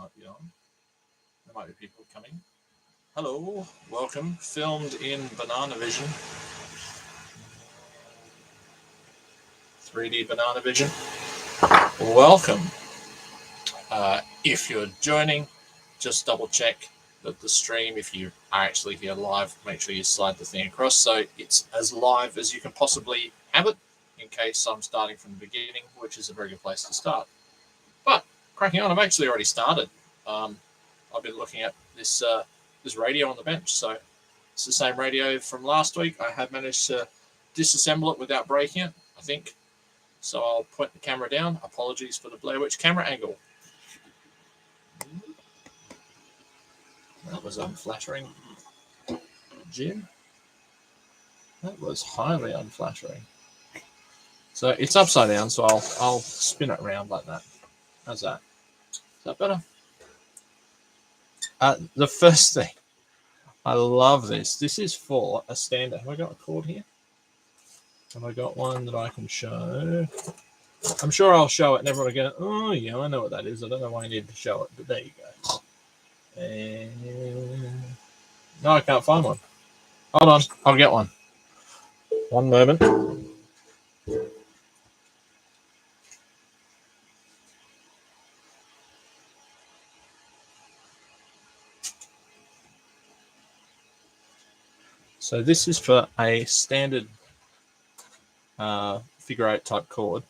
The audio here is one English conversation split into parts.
might be on. There might be people coming. Hello, welcome. Filmed in Banana Vision. 3D Banana Vision. Welcome. If you're joining, just double check that the stream, if you are actually here live, make sure you slide the thing across so it's as live as you can possibly have it, in case I'm starting from the beginning, which is a very good place to start. But cracking on, I've actually already started. I've been looking at this radio on the bench, so it's the same radio from last week. I have managed to disassemble it without breaking it, I think. So I'll point the camera down. Apologies for the Blair Witch camera angle. That was unflattering, Jim. That was highly unflattering. So it's upside down, so I'll spin it around like that. How's that? Is that better? The first thing, I love this. This is for a standard. Have I got a cord here? Have I got one that I can show? I'm sure I'll show it and everyone will go, oh, yeah, I know what that is. I don't know why I need to show it, but there you go. And no, I can't find one. Hold on, I'll get one. One moment. So this is for a standard figure 8 type cord.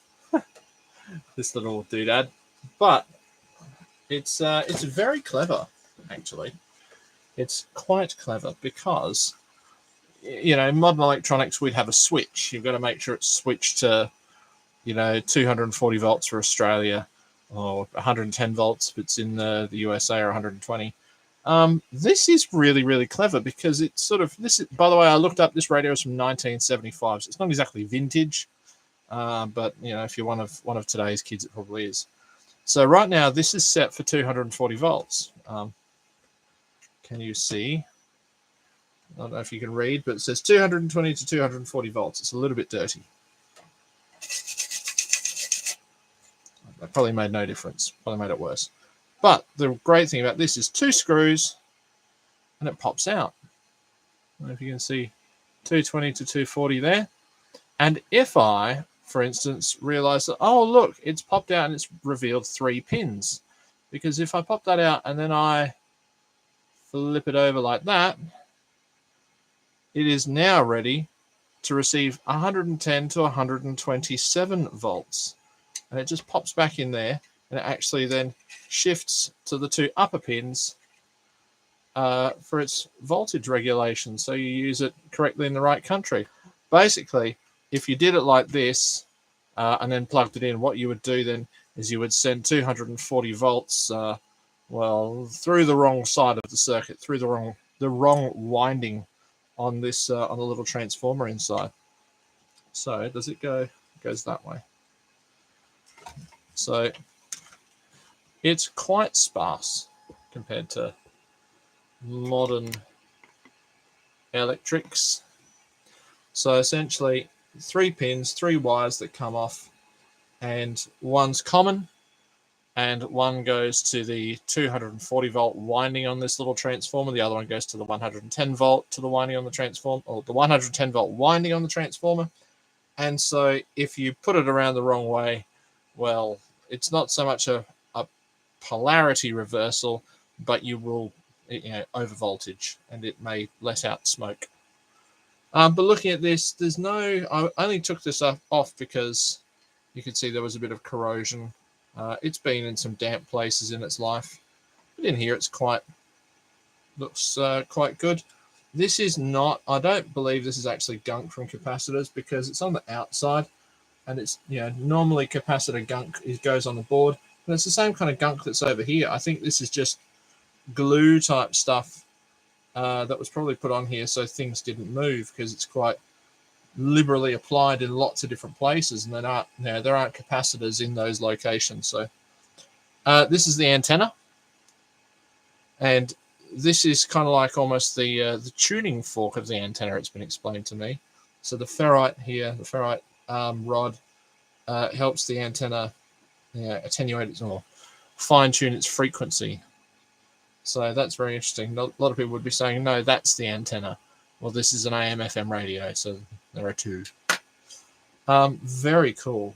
This little doodad, but it's very clever. Actually, it's quite clever because, you know, in modern electronics we'd have a switch. You've got to make sure it's switched to, you know, 240 volts for Australia, or 110 volts if it's in the USA, or 120. This is really, really clever because it's sort of this. By the way, I looked up, this radio is from 1975, so it's not exactly vintage, but you know, if you're one of today's kids, it probably is. So right now, this is set for 240 volts. Can you see? I don't know if you can read, but it says 220 to 240 volts. It's a little bit dirty. That probably made no difference. Probably made it worse. But the great thing about this is 2 screws, and it pops out. I don't know if you can see 220 to 240 there. And if I, for instance, realize that, oh, look, it's popped out and it's revealed 3 pins. Because if I pop that out and then I flip it over like that, it is now ready to receive 110 to 127 volts. And it just pops back in there, and it actually then shifts to the 2 upper pins for its voltage regulation, so you use it correctly in the right country. Basically, if you did it like this and then plugged it in, what you would do then is you would send 240 volts through the wrong side of the circuit, through the wrong winding on this on the little transformer inside. So does it go? It goes that way. So it's quite sparse compared to modern electrics. So essentially 3 pins, 3 wires that come off, and one's common and one goes to the 240 volt winding on this little transformer. The other one goes to the 110 volt to the winding on the transformer, or the 110 volt winding on the transformer. And so if you put it around the wrong way, well, it's not so much a polarity reversal, but you will, you know, over voltage, and it may let out smoke. But looking at this, there's no, I only took this off because you could see there was a bit of corrosion. It's been in some damp places in its life, but in here it's looks quite good. This is not, I don't believe this is actually gunk from capacitors, because it's on the outside, and it's, you know, normally capacitor gunk goes on the board, but it's the same kind of gunk that's over here. I think this is just glue type stuff that was probably put on here so things didn't move, because it's quite liberally applied in lots of different places, and there aren't capacitors in those locations. So this is the antenna, and this is kind of like almost the tuning fork of the antenna, it's been explained to me. So the ferrite here, the ferrite rod helps the antenna attenuate its, or fine-tune its frequency. So that's very interesting. A lot of people would be saying, no, that's the antenna. Well, this is an AM/FM radio, so there are two. Very cool.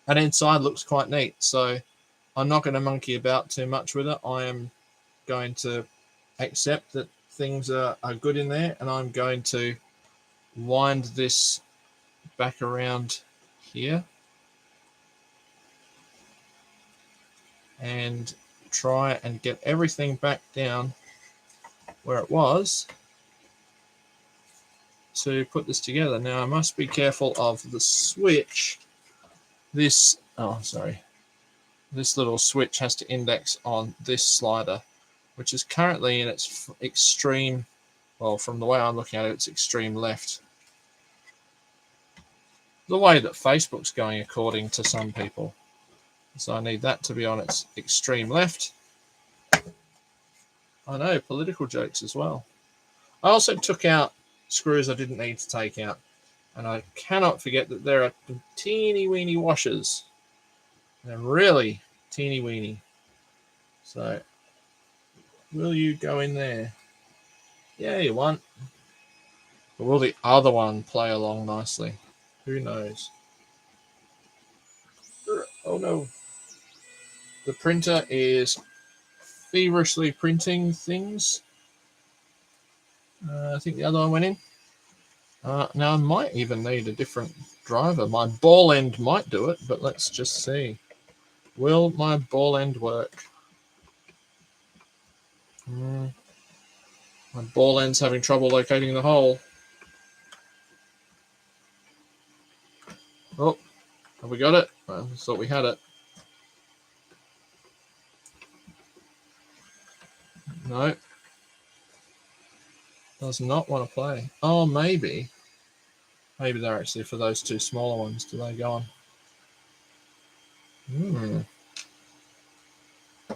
And inside looks quite neat. So I'm not going to monkey about too much with it. I am going to accept that things are good in there, and I'm going to wind this back around here and try and get everything back down where it was to put this together. Now I must be careful of the switch. This little switch has to index on this slider, which is currently in its extreme, well, from the way I'm looking at it, it's extreme left. The way that Facebook's going, according to some people. So I need that to be on its extreme left. I know, political jokes as well. I also took out screws I didn't need to take out. And I cannot forget that there are teeny weeny washers. They're really teeny weeny. So, will you go in there? Yeah, you want. But will the other one play along nicely? Who knows? Oh no. The printer is feverishly printing things. I think the other one went in. Now I might even need a different driver. My ball end might do it, but let's just see. Will my ball end work? My ball end's having trouble locating the hole. Oh, have we got it? I thought we had it. No. Does not want to play. Oh, maybe. Maybe they're actually for those two smaller ones. Do they go on?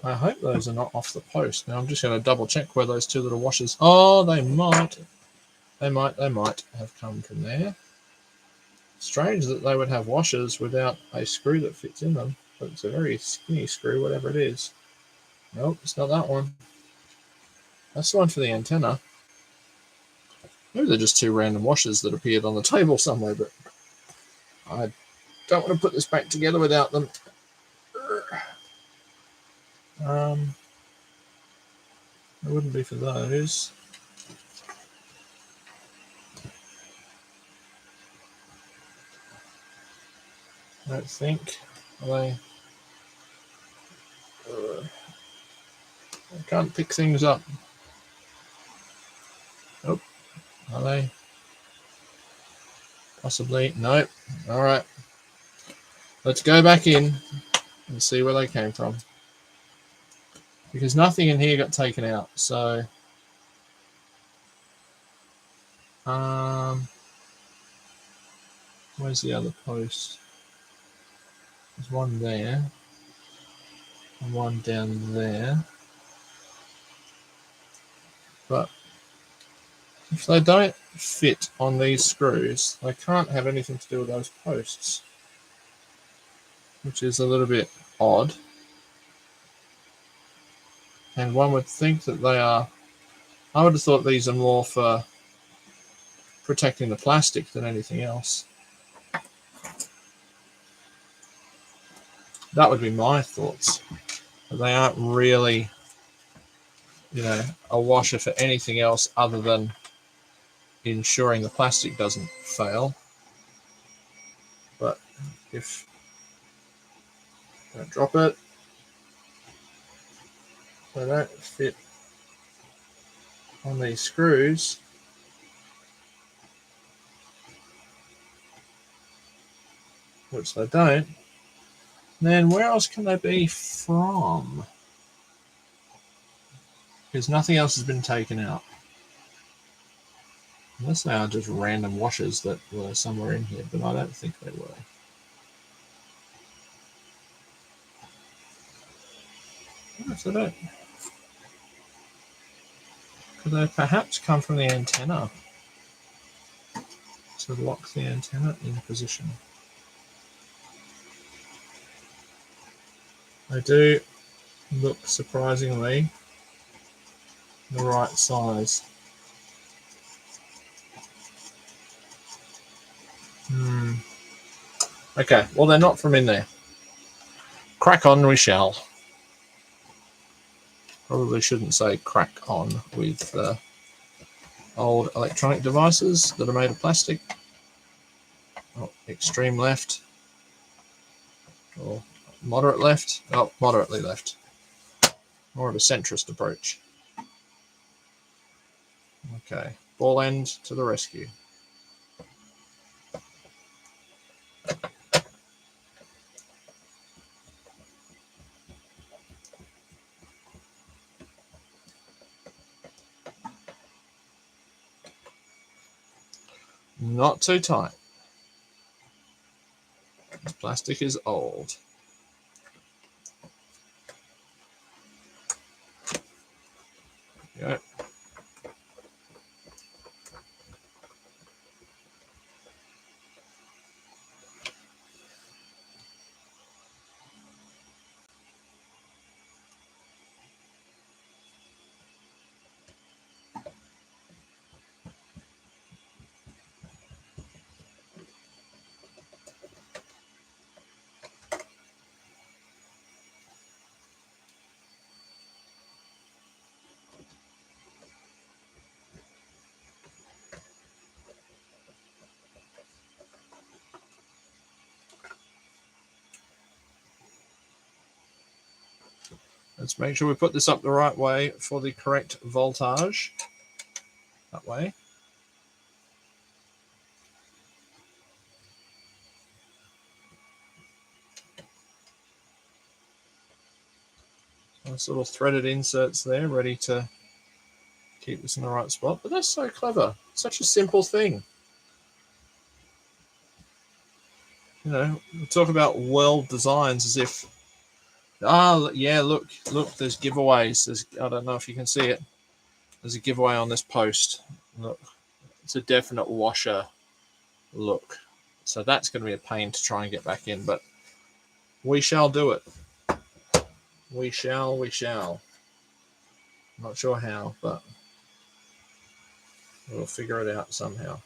I hope those are not off the post. Now I'm just going to double check where those two little washers. Oh, they might. They might have come from there. Strange that they would have washers without a screw that fits in them. But it's a very skinny screw, whatever it is. Nope, it's not that one. That's the one for the antenna. Maybe they're just two random washers that appeared on the table somewhere, but I don't want to put this back together without them. It wouldn't be for those. I don't think. I can't pick things up. Nope. Are they? Possibly. Nope. All right. Let's go back in and see where they came from. Because nothing in here got taken out. So, where's the other post? There's one there. And one down there. But if they don't fit on these screws, they can't have anything to do with those posts, which is a little bit odd. And one would think that they are, I would have thought these are more for protecting the plastic than anything else. That would be my thoughts. But they aren't really, a washer for anything else other than ensuring the plastic doesn't fail. But if don't drop it, they don't fit on these screws. Which they don't. Then where else can they be from? Because nothing else has been taken out. Unless they are just random washers that were somewhere in here, but I don't think they were. What if they don't? Could they perhaps come from the antenna to lock the antenna in position? They do look surprisingly the right size. Okay, well, they're not from in there. Crack on we shall. Probably shouldn't say crack on with old electronic devices that are made of plastic. Oh, extreme left. Or moderate left. Oh, moderately left. More of a centrist approach. Okay, ball end to the rescue. Not too tight. This plastic is old. There we go. Let's make sure we put this up the right way for the correct voltage. That way. Nice little threaded inserts there, ready to keep this in the right spot. But that's so clever. Such a simple thing. You know, we talk about world designs as if, yeah, look, there's giveaways. I don't know if you can see it. There's a giveaway on this post. Look, it's a definite washer look. So that's going to be a pain to try and get back in, but we shall do it. We shall. Not sure how, but we'll figure it out somehow.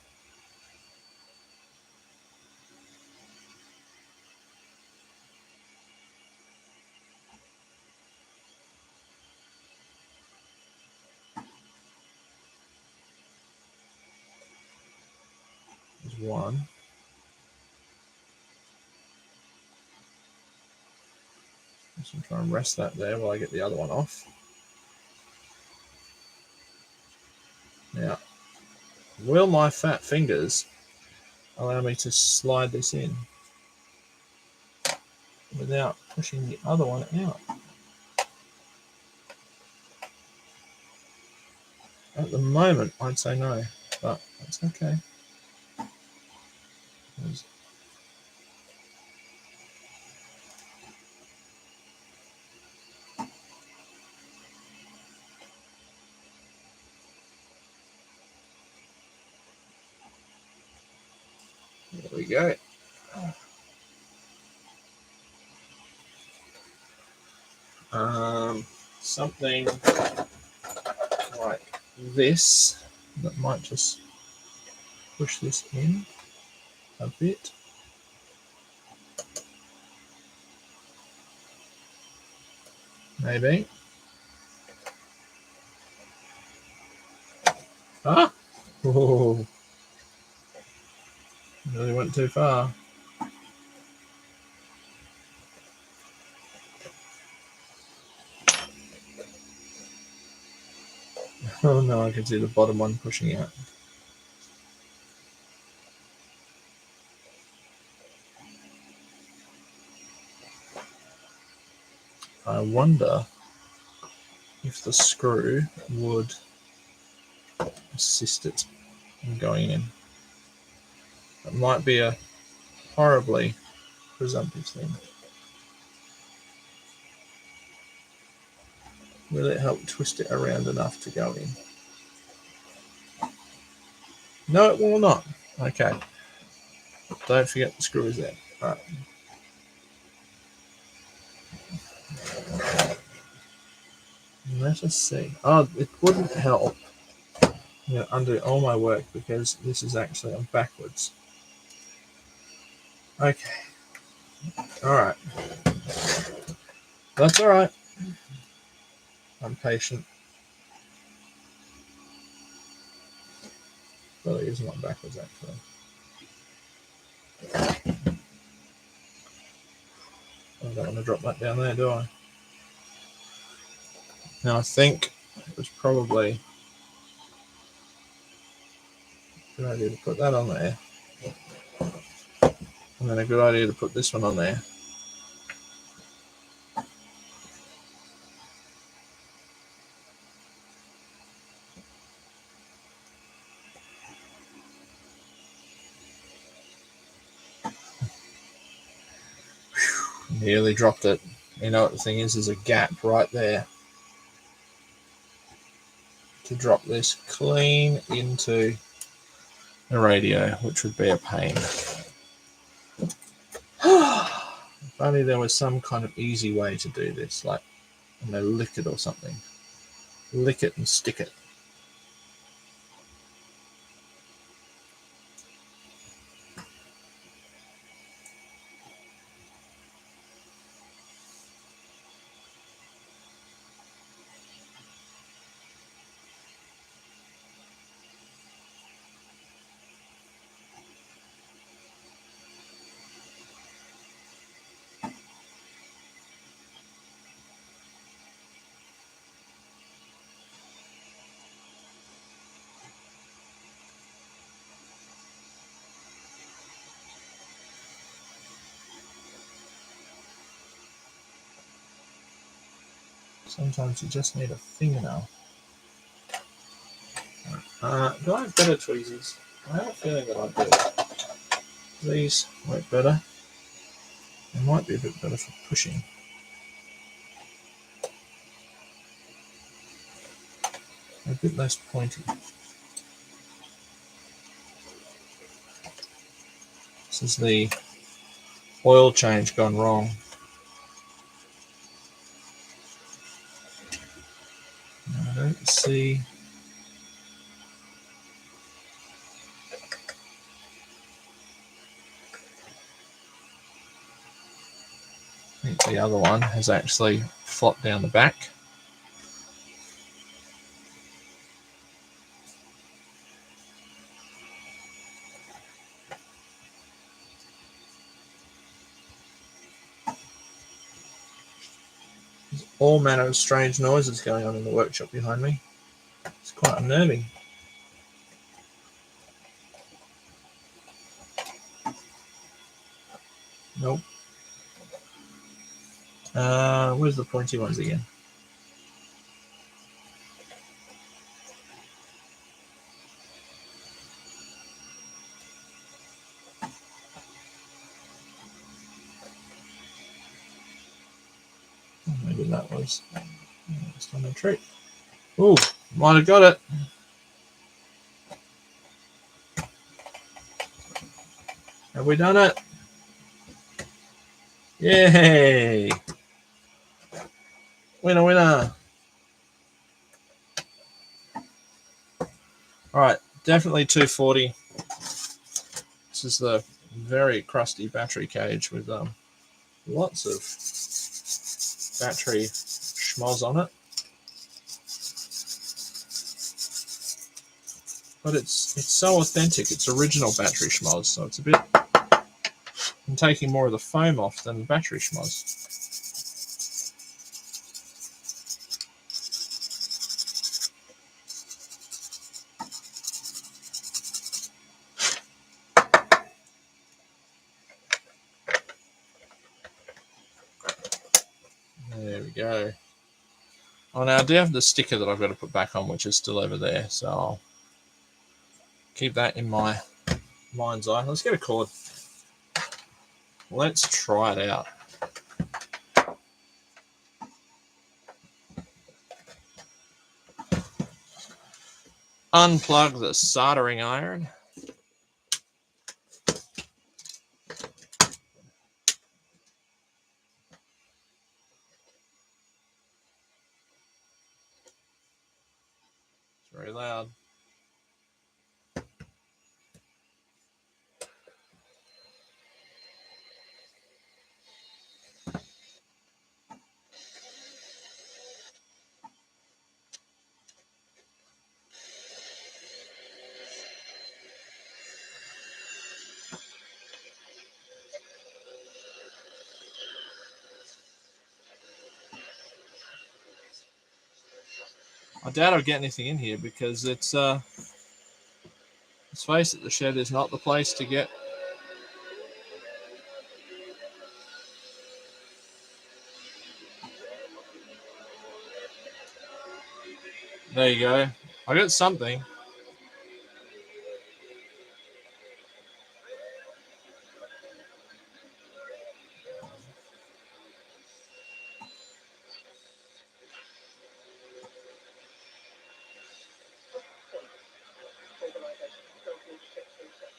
There's one. So I'm trying to rest that there while I get the other one off. Now, will my fat fingers allow me to slide this in without pushing the other one out? At the moment, I'd say no, but that's okay. There we go. Something like this that might just push this in a bit. Maybe. Ah! Oh, really went too far. Oh no, I can see the bottom one pushing out. I wonder if the screw would assist it in going in. That might be a horribly presumptive thing. Will it help twist it around enough to go in? No, it will not. Okay. Don't forget the screw is there. All right. Let us see. Oh, it wouldn't help. I'm going to undo all my work because this is actually on backwards. Okay. Alright. That's alright. I'm patient. Well, it isn't on backwards, actually. I don't want to drop that down there, do I? Now, I think it was probably a good idea to put that on there. And then a good idea to put this one on there. Nearly dropped it. You know what the thing is? There's a gap right there to drop this clean into the radio, which would be a pain. If only there was some kind of easy way to do this, like, you know, lick it or something. Lick it and stick it. Sometimes you just need a fingernail. Do I have better tweezers? I have a feeling that I do. These work better. They might be a bit better for pushing. They're a bit less pointy. This is the oil change gone wrong. I don't see. I think the other one has actually flopped down the back. There's all manner of strange noises going on in the workshop behind me. It's quite unnerving. Nope. Where's the pointy ones again? Maybe that was just on a trick. Ooh, might have got it. Have we done it? Yay! Winner, winner. All right, definitely 240. This is the very crusty battery cage with lots of battery schmoz on it. But it's so authentic. It's original battery schmoz, so it's a bit. I'm taking more of the foam off than the battery schmoz. There we go. Oh, now I do have the sticker that I've got to put back on, which is still over there, so I'll keep that in my mind's eye. Let's get a cord. Let's try it out. Unplug the soldering iron. I doubt I'll get anything in here because it's let's face it, the shed is not the place to get. There you go. I got something.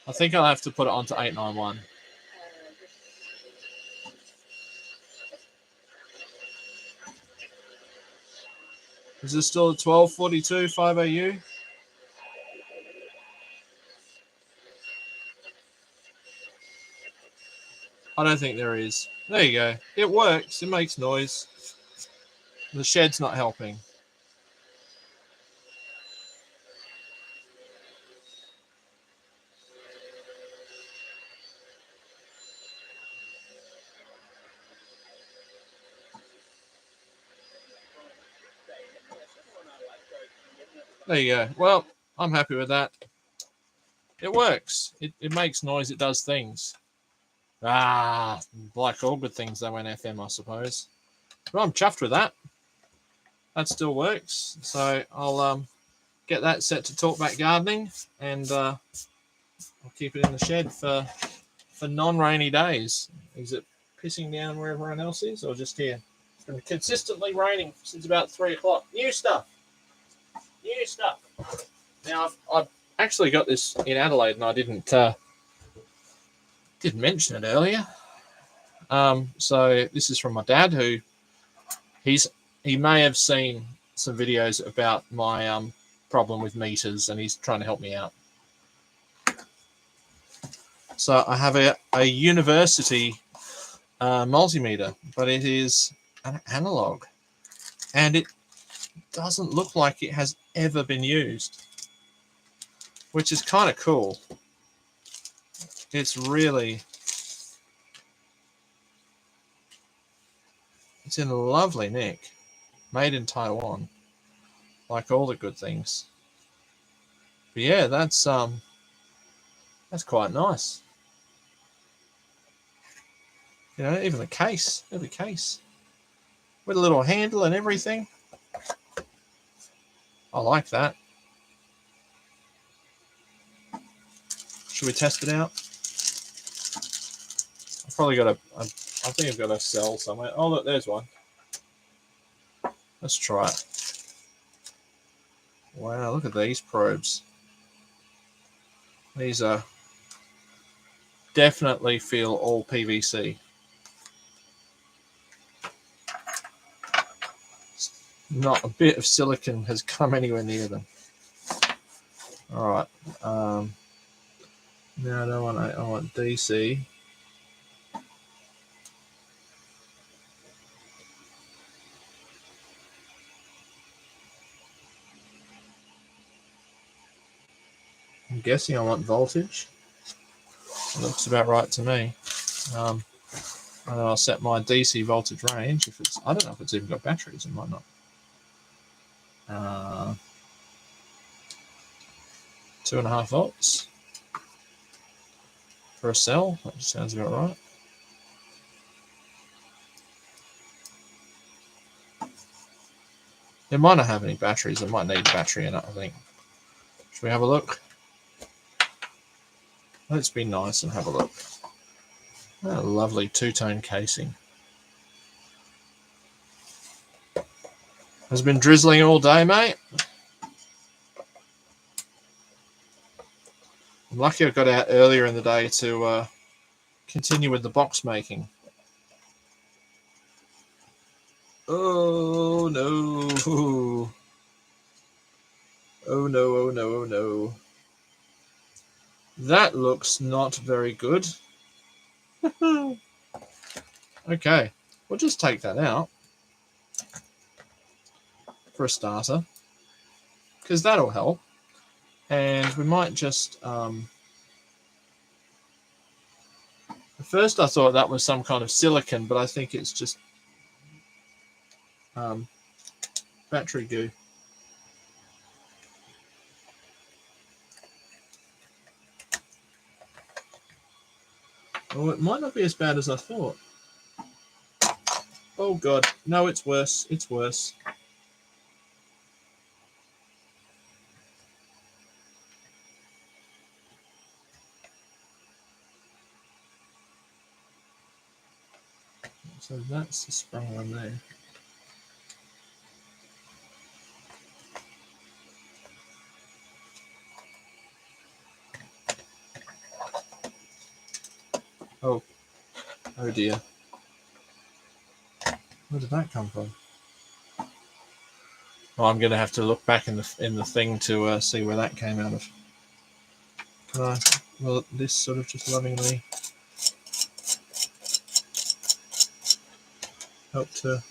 I think I'll have to put it onto 891. Is this still at 1242 5AU? I don't think there is. There you go. It works. It makes noise. The shed's not helping. There you go. Well, I'm happy with that. It works. It makes noise. It does things. Like all good things, they went FM, I suppose. Well, I'm chuffed with that. That still works. So I'll get that set to talkback gardening, and I'll keep it in the shed for non-rainy days. Is it pissing down where everyone else is, or just here? It's been consistently raining since about 3 o'clock. New stuff. Now I've actually got this in Adelaide, and I didn't mention it earlier. So this is from my dad, who he may have seen some videos about my problem with meters, and he's trying to help me out. So I have a university multimeter, but it is an analog, and it doesn't look like it has ever been used, which is kind of cool. It's in lovely nick, made in Taiwan, like all the good things. But yeah, that's quite nice. You know, even the case, with a little handle and everything. I like that. Should we test it out? I've probably got I think I've got a cell somewhere. Oh, look, there's one. Let's try it. Wow, look at these probes. These are definitely feel all PVC. Not a bit of silicon has come anywhere near them. All right. Now I don't want I want DC. I'm guessing I want voltage. It looks about right to me. And then I'll set my DC voltage range. If it's, I don't know if it's even got batteries. It might not. 2.5 volts for a cell. That sounds about right. It might not have any batteries. It might need a battery in it, I think. Should we have a look? Let's be nice and have a look. A lovely two-tone casing. Has been drizzling all day, mate. I'm lucky I got out earlier in the day to continue with the box making. Oh no. Oh no, oh no, oh no. That looks not very good. Okay, we'll just take that out for a starter, because that'll help. And we might just... at first I thought that was some kind of silicon, but I think it's just battery goo. Oh, it might not be as bad as I thought. Oh god, no, it's worse. It's worse. So that's the sprung one there. Oh, oh dear. Where did that come from? Oh, I'm going to have to look back in the thing to see where that came out of. Can I? Will this sort of just lovingly help to?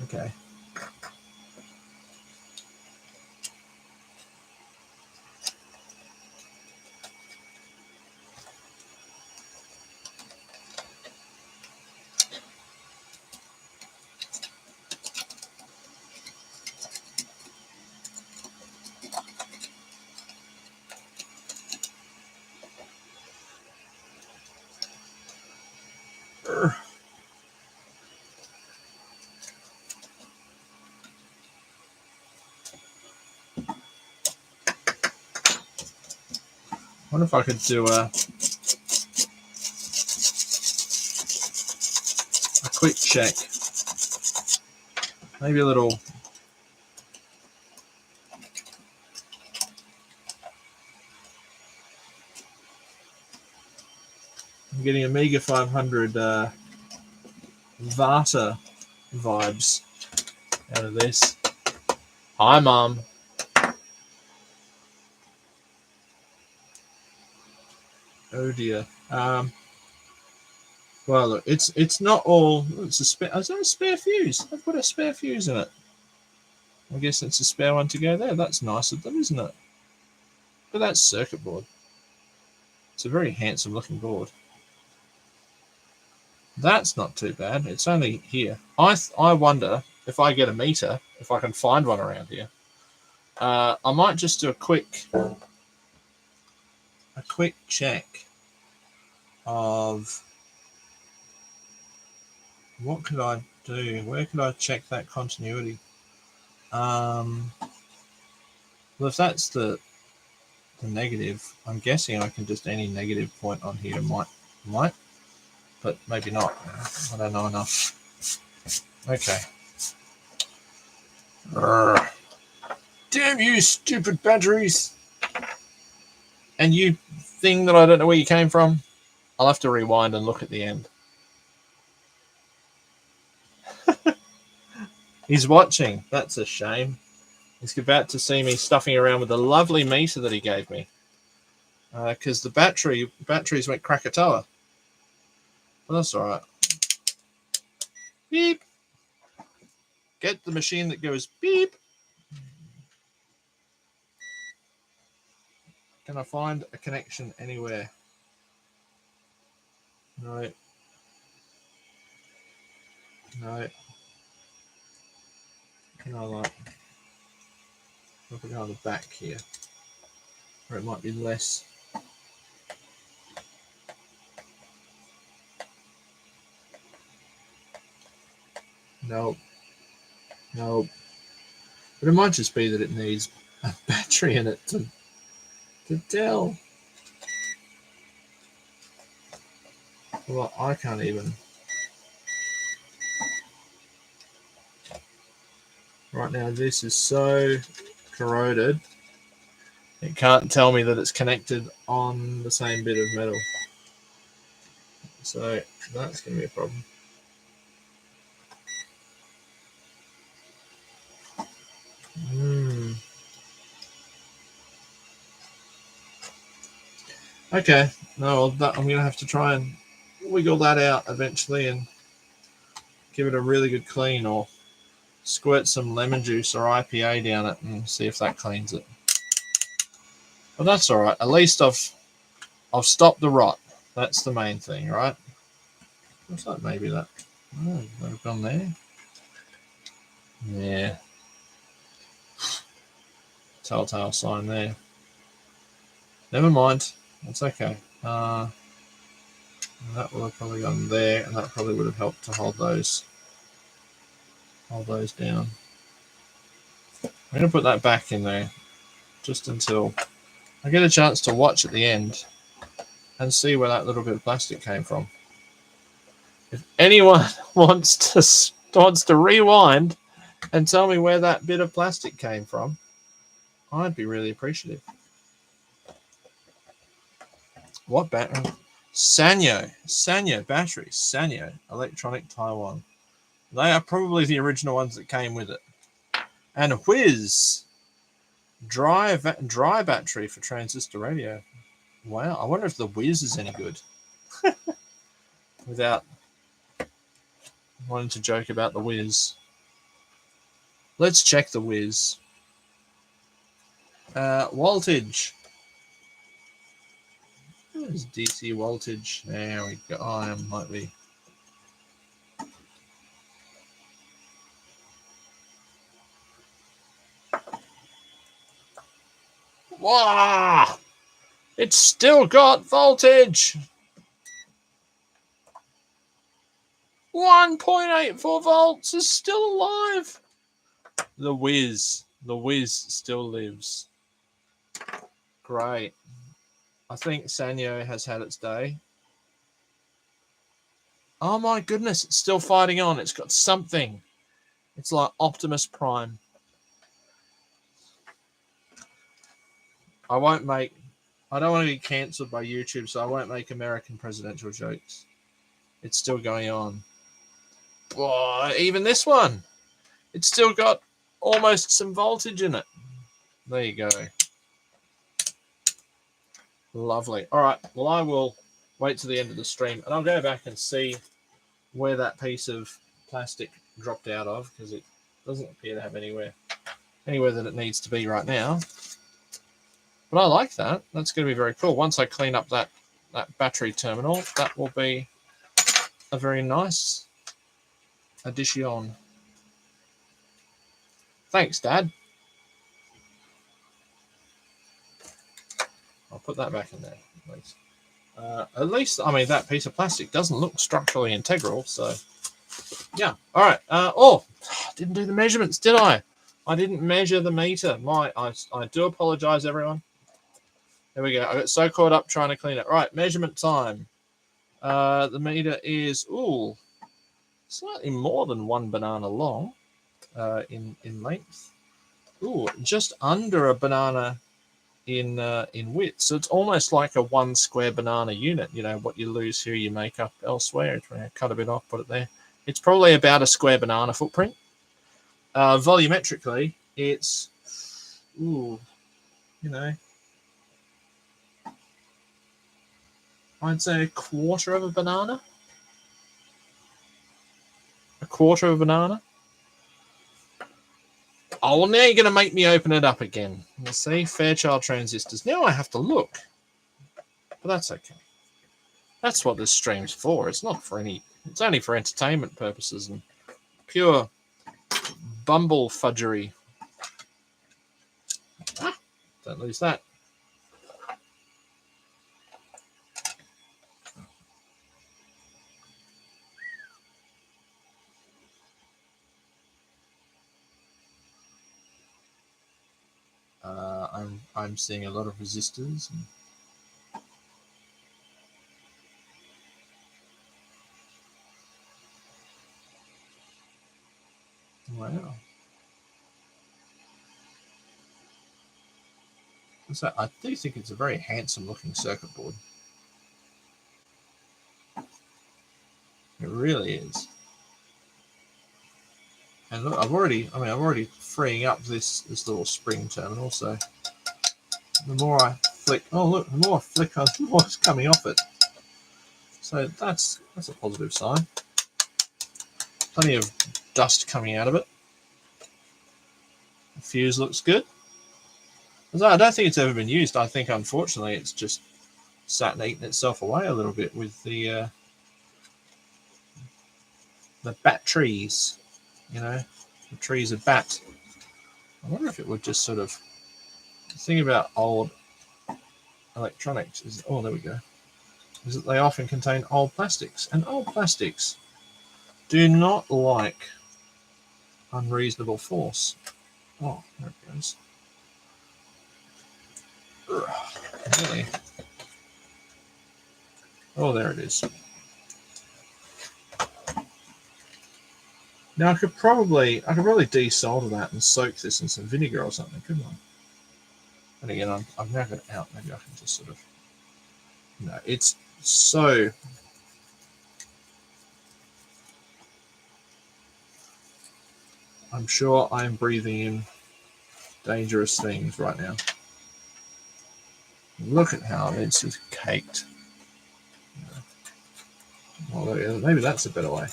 Okay. I wonder if I could do a quick check. Maybe a little. I'm getting Amiga 500 Vata vibes out of this. Hi, Mum. Oh dear. Well, look, it's not all. It's a spare. Is that a spare fuse? I've put a spare fuse in it. I guess it's a spare one to go there. That's nice of them, isn't it? But that's circuit board. It's a very handsome looking board. That's not too bad. It's only here. I wonder if I get a meter, if I can find one around here. I might just do a quick check of what could I do? Where could I check that continuity? Well, if that's the negative, I'm guessing I can just any negative point on here might, but maybe not. I don't know enough. Okay. Damn you, stupid batteries! And you thing that I don't know where you came from. I'll have to rewind and look at the end. He's watching. That's a shame. He's about to see me stuffing around with the lovely meter that he gave me. Because the batteries went Krakatoa. Well, that's all right. Beep. Get the machine that goes beep. Can I find a connection anywhere? No. No. Can I like look at the back here? Or it might be less. Nope. Nope. But it might just be that it needs a battery in it to tell. Well, I can't even. Right now, this is so corroded. It can't tell me that it's connected on the same bit of metal. So that's going to be a problem. Okay, no, I'm going to have to try and wiggle that out eventually and give it a really good clean, or squirt some lemon juice or IPA down it and see if that cleans it. But that's all right. At least I've stopped the rot. That's the main thing, right? Looks like maybe that. Oh, they've gone there. Yeah. Telltale sign there. Never mind. That's okay. That would have probably gone there, and that probably would have helped to hold those down. I'm going to put that back in there just until I get a chance to watch at the end and see where that little bit of plastic came from. If anyone wants to rewind and tell me where that bit of plastic came from, I'd be really appreciative. What battery? Sanyo batteries. Sanyo Electronic Taiwan. They are probably the original ones that came with it. And Whiz dry battery for transistor radio. Wow, I wonder if the Whiz is any good. Without wanting to joke about the Whiz. Let's check the Whiz. Voltage. There's DC voltage. There we go. I might be. Wow! It's still got voltage. 1.84 volts is still alive. The Whiz still lives. Great. I think Sanyo has had its day. Oh my goodness, it's still fighting on. It's got something. It's like Optimus Prime. I don't want to get cancelled by YouTube, so I won't make American presidential jokes. It's still going on. Boy, even this one. It's still got almost some voltage in it. There you go. Lovely. All right. Well, I will wait to the end of the stream, and I'll go back and see where that piece of plastic dropped out of, because it doesn't appear to have anywhere that it needs to be right now. But I like that. That's going to be very cool. Once I clean up that battery terminal, that will be a very nice addition. Thanks, Dad. I'll put that back in there, at least. I mean, that piece of plastic doesn't look structurally integral, so yeah. All right. Didn't do the measurements, did I? I didn't measure the meter. I do apologize, everyone. There we go. I got so caught up trying to clean it. Right, measurement time. The meter is slightly more than one banana long in length. Just under a banana in width. So it's almost like a 1 square banana unit. You know, what you lose here, you make up elsewhere. Cut a bit off, put it there. It's probably about a square banana footprint. Volumetrically, it's I'd say a quarter of a banana. A quarter of a banana. Oh, well, now you're going to make me open it up again. Let's see, Fairchild transistors. Now I have to look. But that's okay. That's what this stream's for. It's not for it's only for entertainment purposes and pure bumble fudgery. Don't lose that. I'm seeing a lot of resistors. Wow. So I do think it's a very handsome looking circuit board. It really is. And look, I'm already freeing up this little spring terminal. So the more I flick, oh look, the more I flick on, the more is coming off it. So that's a positive sign. Plenty of dust coming out of it. The fuse looks good. I don't think it's ever been used. I think, unfortunately, it's just sat and eaten itself away a little bit with the batteries. You know, the trees of bat. I wonder if it would just sort of. The thing about old electronics is, oh, there we go, is that they often contain old plastics, and old plastics do not like unreasonable force. Oh, there it goes. Really? Oh, there it is. Now I could probably desolder that and soak this in some vinegar or something, couldn't I? And again, I've now got it out. Maybe I can just sort of. No, it's so. I'm sure I'm breathing in dangerous things right now. Look at how it's just caked. Well, maybe that's a better way.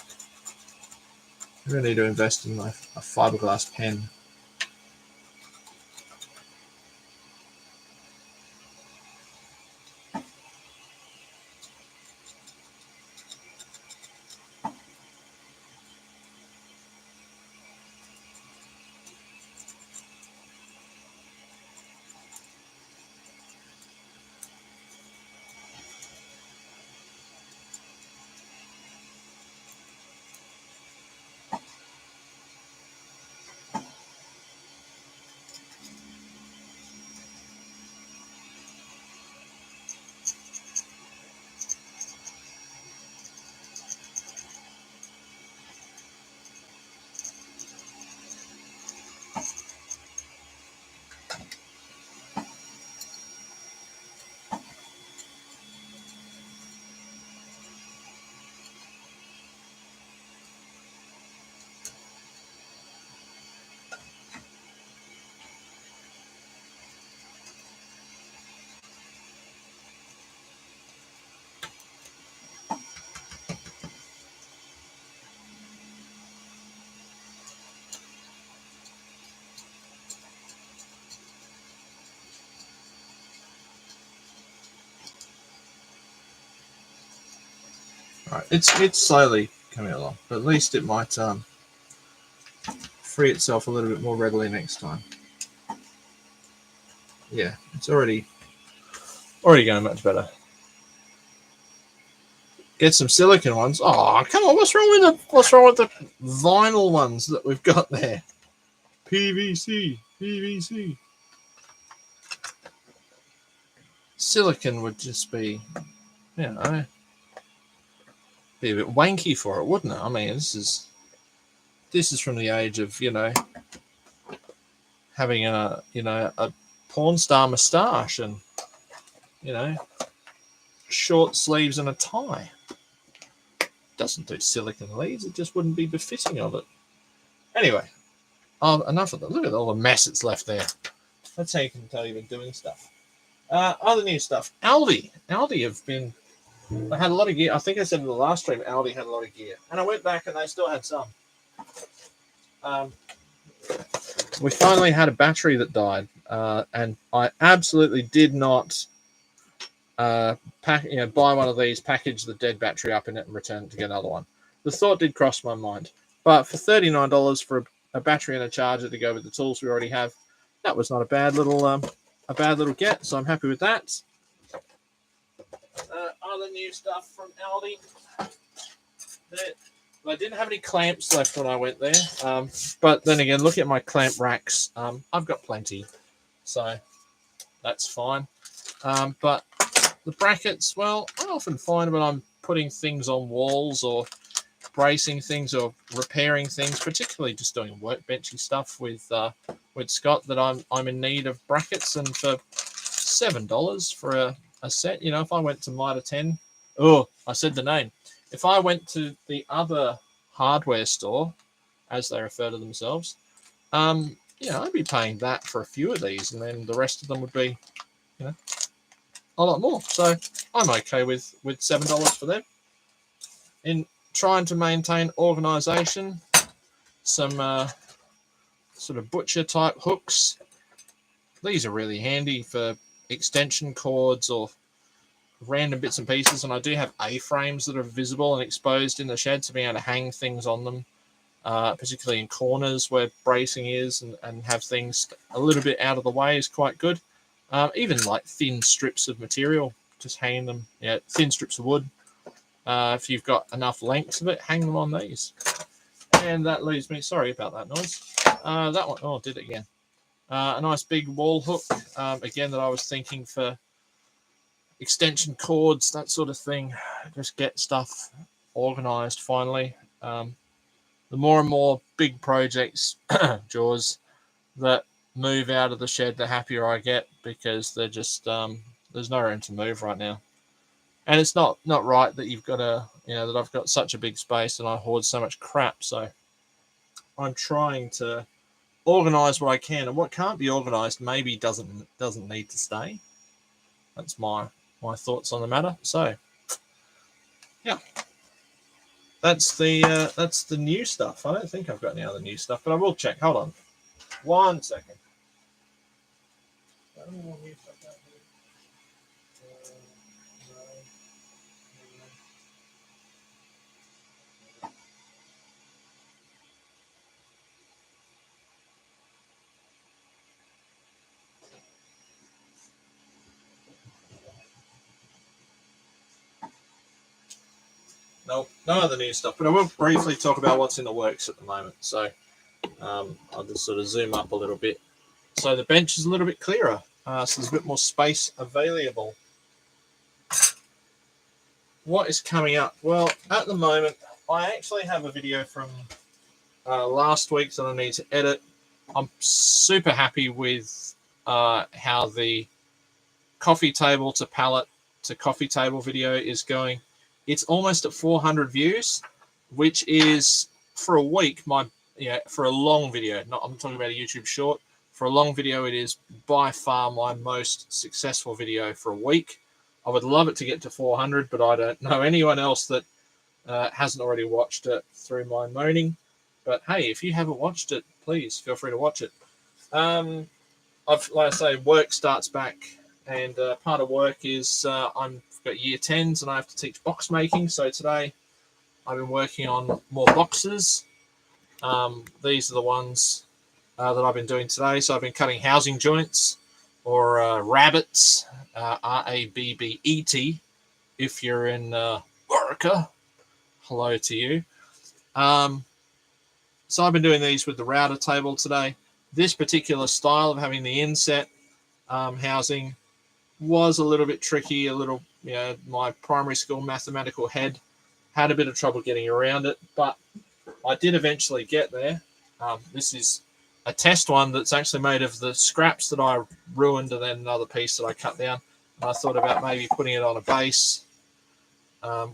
I really need to invest in a fiberglass pen. Right, it's slowly coming along, but at least it might free itself a little bit more readily next time. Yeah, it's already going much better. Get some silicon ones. Oh, come on! What's wrong with the vinyl ones that we've got there? PVC. Silicon would just be, be a bit wanky for it, wouldn't it? I mean, this is from the age of having a porn star moustache and short sleeves and a tie. Doesn't do silicon leads. It just wouldn't be befitting of it. Anyway, enough of that. Look at all the mess that's left there. That's how you can tell you've been doing stuff. Other new stuff. Aldi have been. They had a lot of gear. I think I said in the last stream, Aldi had a lot of gear, and I went back and they still had some. We finally had a battery that died, and I absolutely did not buy one of these, package the dead battery up in it, and return it to get another one. The thought did cross my mind, but for $39 for a battery and a charger to go with the tools we already have, that was not a bad little get. So I'm happy with that. Other new stuff from Aldi. I didn't have any clamps left when I went there, but then again, look at my clamp racks. I've got plenty, so that's fine. But the brackets, well, I often find when I'm putting things on walls or bracing things or repairing things, particularly just doing workbenchy stuff with Scott, that I'm in need of brackets, and for $7 for a set, if I went to Mitre 10, I said the name. If I went to the other hardware store, as they refer to themselves, I'd be paying that for a few of these, and then the rest of them would be, a lot more. So I'm okay with $7 for them. In trying to maintain organization, some sort of butcher type hooks. These are really handy for extension cords or random bits and pieces, and I do have A-frames that are visible and exposed in the shed to be able to hang things on them, particularly in corners where bracing is, and have things a little bit out of the way is quite good. Even like thin strips of material, just hanging them, thin strips of wood. If you've got enough lengths of it, hang them on these. And that leaves me, sorry about that noise. That one, oh, did it again. A nice big wall hook, again, that I was thinking for extension cords, that sort of thing. Just get stuff organized finally. The more and more big projects, Jaws, that move out of the shed, the happier I get, because they're just, there's no room to move right now. And it's not right that you've got that I've got such a big space and I hoard so much crap. So I'm trying to organize what I can, and what can't be organized maybe doesn't need to stay. That's my thoughts on the matter. So yeah, that's the new stuff. I don't think I've got any other new stuff, but I will check. Hold on 1 second. Nope, no other new stuff, but I will briefly talk about what's in the works at the moment. So I'll just sort of zoom up a little bit. So the bench is a little bit clearer, so there's a bit more space available. What is coming up? Well, at the moment, I actually have a video from last week that I need to edit. I'm super happy with how the coffee table to pallet to coffee table video is going. It's almost at 400 views, which is, for a week, for a long video. I'm talking about a YouTube short. For a long video, it is by far my most successful video for a week. I would love it to get to 400, but I don't know anyone else that hasn't already watched it through my moaning. But hey, if you haven't watched it, please feel free to watch it. Like I say, work starts back, and part of work is I've got year 10s and I have to teach box making. So today I've been working on more boxes. These are the ones that I've been doing today. So I've been cutting housing joints, or rabbets, RABBET, if you're in America. Hello to you. So I've been doing these with the router table today. This particular style of having the inset housing was a little bit tricky, my primary school mathematical head had a bit of trouble getting around it, but I did eventually get there. This is a test one that's actually made of the scraps that I ruined, and then another piece that I cut down. And I thought about maybe putting it on a base,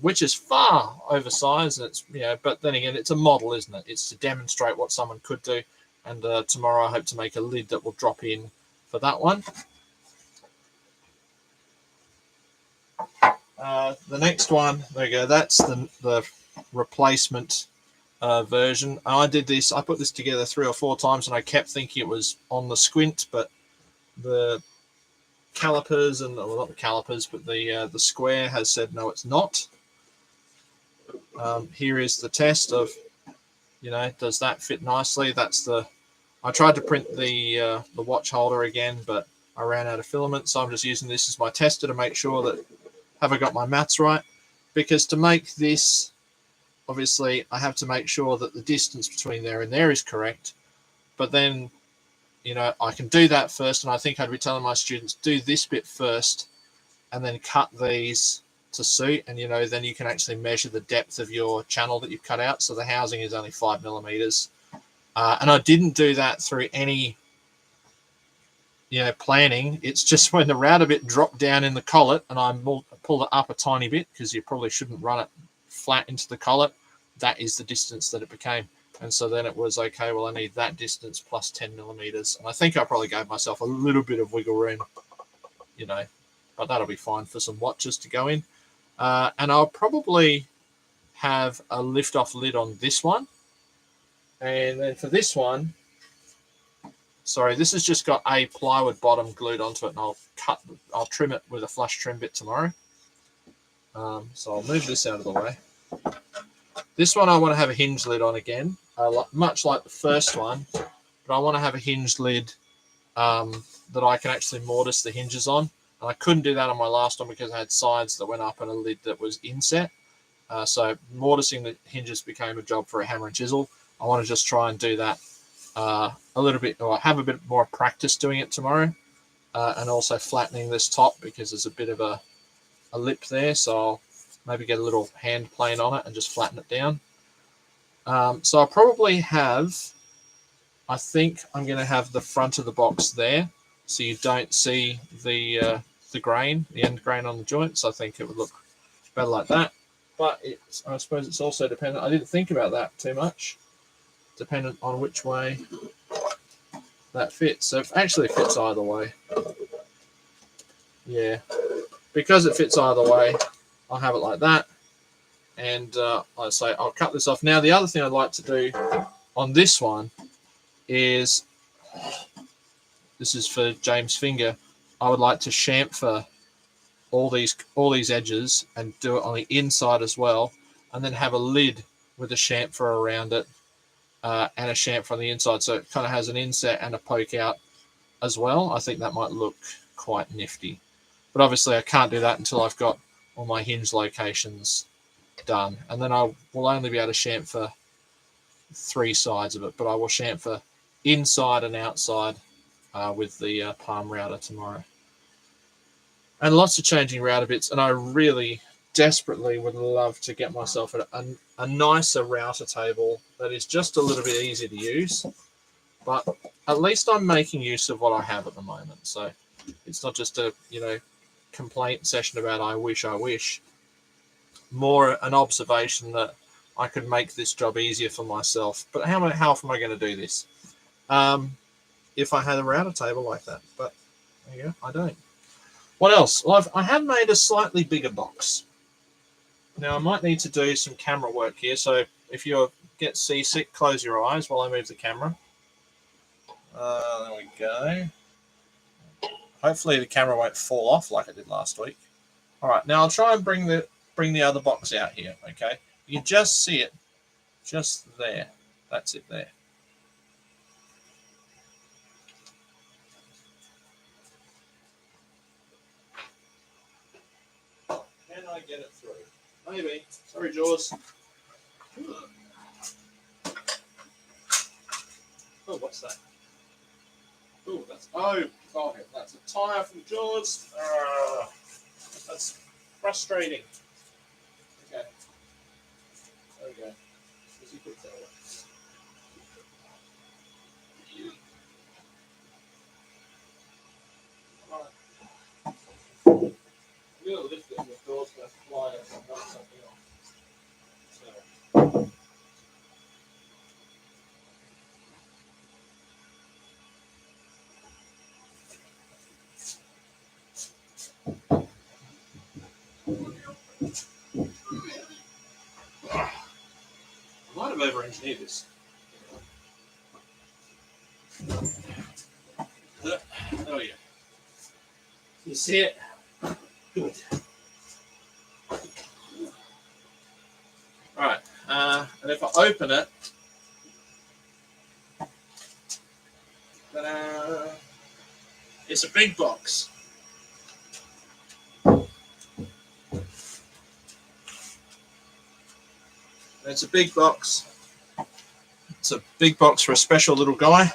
which is far oversized. And it's but then again, it's a model, isn't it? It's to demonstrate what someone could do. And tomorrow I hope to make a lid that will drop in for that one. The next one, there you go. That's the replacement version. I did this. I put this together 3 or 4 times, and I kept thinking it was on the squint, but the calipers not the calipers, but the square has said no, it's not. Here is the test of, does that fit nicely? I tried to print the watch holder again, but I ran out of filament, so I'm just using this as my tester to make sure that have I got my maths right. Because to make this, obviously, I have to make sure that the distance between there and there is correct. But then, I can do that first, and I think I'd be telling my students, do this bit first, and then cut these to suit, and then you can actually measure the depth of your channel that you've cut out. So the housing is only 5 millimeters. And I didn't do that through any planning. It's just when the router bit dropped down in the collet and I pulled it up a tiny bit, because you probably shouldn't run it flat into the collet, that is the distance that it became. And so then it was, okay, well, I need that distance plus 10 millimeters. And I think I probably gave myself a little bit of wiggle room, you know, but that'll be fine for some watches to go in. And I'll probably have a lift-off lid on this one. And then for this one, sorry, this has just got a plywood bottom glued onto it, and I'll trim it with a flush trim bit tomorrow. So I'll move this out of the way. This one I want to have a hinge lid on again, much like the first one, but I want to have a hinge lid that I can actually mortise the hinges on. And I couldn't do that on my last one because I had sides that went up and a lid that was inset. So mortising the hinges became a job for a hammer and chisel. I want to just try and do that a little bit, or have a bit more practice doing it tomorrow, and also flattening this top because there's a bit of a lip there, so I'll maybe get a little hand plane on it and just flatten it down. So I'll probably have, I think I'm going to have the front of the box there, so you don't see the grain, the end grain on the joints. I think it would look better like that, but I suppose it's also dependent. I didn't think about that too much. Dependent on which way that fits. So it actually fits either way. Yeah, because it fits either way, I'll have it like that. And I say I'll cut this off. Now, the other thing I'd like to do on this one is, this is for James Finger, I would like to chamfer all these edges and do it on the inside as well, and then have a lid with a chamfer around it. And a chamfer on the inside, so it kind of has an inset and a poke out as well. I think that might look quite nifty, but obviously I can't do that until I've got all my hinge locations done, and then I will only be able to chamfer 3 sides of it, but I will chamfer inside and outside with the palm router tomorrow. And lots of changing router bits, and I really desperately would love to get myself a nicer router table that is just a little bit easier to use, but at least I'm making use of what I have at the moment. So it's not just a complaint session about I wish, more an observation that I could make this job easier for myself. But how often am I going to do this if I had a router table like that? But there you go, I don't. What else? Well, I have made a slightly bigger box. Now, I might need to do some camera work here, so if you get seasick, close your eyes while I move the camera. There we go. Hopefully the camera won't fall off like it did last week. All right, now I'll try and bring the other box out here, okay? You can just see it, just there. That's it there. Can I get it through? Maybe. Sorry, Jaws. Oh, what's that? Oh, that's a tire from Jaws. That's frustrating. Okay. There we go. Easy quick that way. Alright. I'm going to lift it and the door's going to fly and knock something off. So. I might have over-engineered this. There we go. You see it? Good. Alright, and if I open it, ta-da, it's a big box. It's a big box. It's a big box for a special little guy,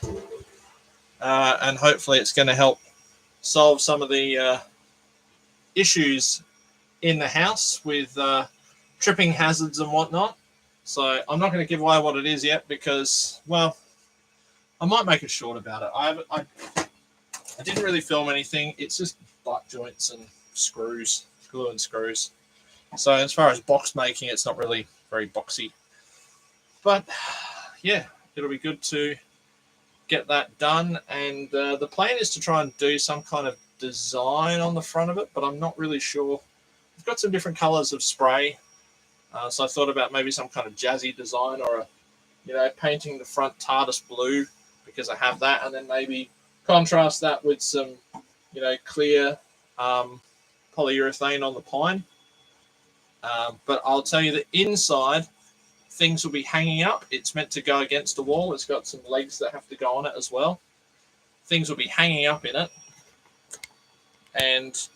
and hopefully it's going to help solve some of the issues in the house with tripping hazards and whatnot. So I'm not going to give away what it is yet because, well, I might make it short about it. I didn't really film anything. It's just butt joints and screws, glue and screws. So as far as box making, it's not really very boxy. But yeah, it'll be good to get that done. And the plan is to try and do some kind of design on the front of it, but I'm not really sure. I've got some different colors of spray. So I thought about maybe some kind of jazzy design, or painting the front TARDIS blue because I have that, and then maybe contrast that with some, clear polyurethane on the pine. But I'll tell you, the inside things will be hanging up. It's meant to go against the wall. It's got some legs that have to go on it as well. Things will be hanging up in it, and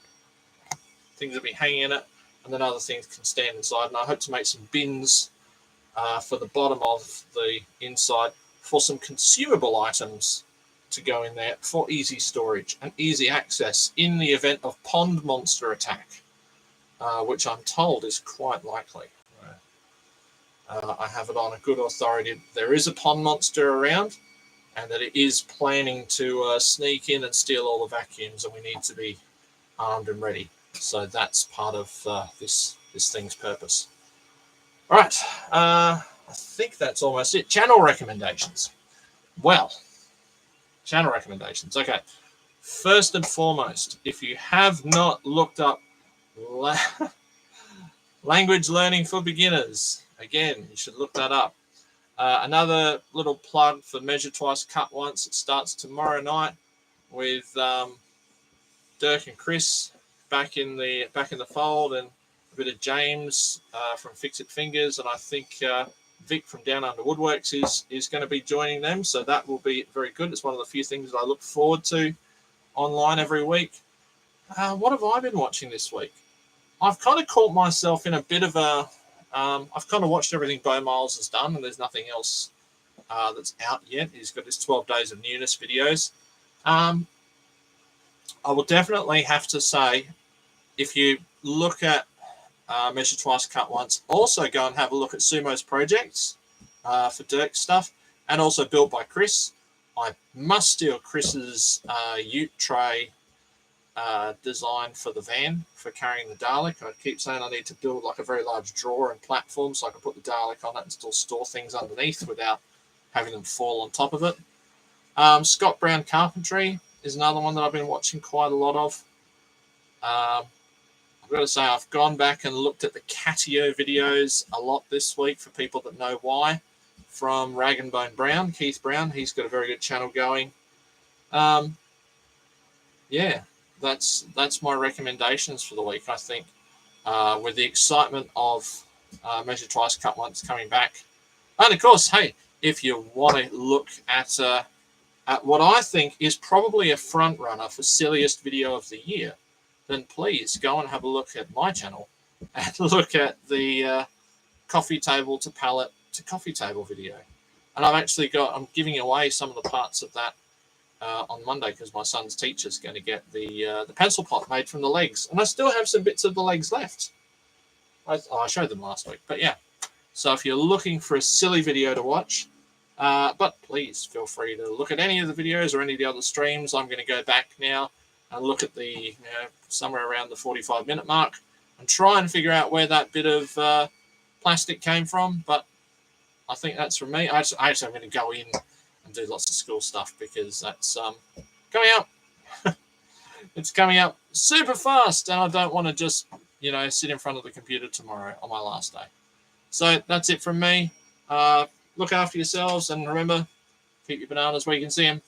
things will be hanging in it, and then other things can stand inside. And I hope to make some bins for the bottom of the inside for some consumable items to go in there for easy storage and easy access in the event of pond monster attack, which I'm told is quite likely. I have it on a good authority. There is a pond monster around, and that it is planning to sneak in and steal all the vacuums, and we need to be armed and ready. So that's part of this thing's purpose. All right, I think that's almost it. Channel recommendations. Well, channel recommendations. Okay, first and foremost, if you have not looked up language learning for beginners, again, you should look that up. Another little plug for Measure Twice, Cut Once. It starts tomorrow night with Dirk and Chris back in the fold, and a bit of James from Fix It Fingers, and I think Vic from Down Under Woodworks is going to be joining them. So that will be very good. It's one of the few things that I look forward to online every week. What have I been watching this week? I've kind of caught myself in a bit of a I've kind of watched everything Bo Miles has done, and there's nothing else that's out yet. He's got his 12 Days of Newness videos. I will definitely have to say, if you look at Measure Twice, Cut Once, also go and have a look at Sumo's projects for Dirk's stuff, and also Built by Chris. I must steal Chris's ute tray design for the van for carrying the Dalek. I keep saying I need to build like a very large drawer and platform so I can put the Dalek on it and still store things underneath without having them fall on top of it. Scott Brown Carpentry is another one that I've been watching quite a lot of. I've got to say, I've gone back and looked at the Catio videos a lot this week for people that know why, from Rag and Bone Brown, Keith Brown. He's got a very good channel going. Yeah, that's my recommendations for the week, I think, with the excitement of Measure Twice, Cut Once coming back. And of course, hey, if you want to look at what I think is probably a front runner for silliest video of the year, then please go and have a look at my channel and look at the coffee table to pallet to coffee table video. And I'm giving away some of the parts of that on Monday because my son's teacher's going to get the pencil pot made from the legs, and I still have some bits of the legs left. I showed them last week, but yeah. So if you're looking for a silly video to watch, but please feel free to look at any of the videos or any of the other streams. I'm going to go back now and look at the somewhere around the 45-minute mark and try and figure out where that bit of plastic came from. But I think that's from me. I'm going to go in and do lots of school stuff because that's coming up. It's coming up super fast, and I don't want to just sit in front of the computer tomorrow on my last day. So that's it from me. Look after yourselves, and remember, keep your bananas where you can see them.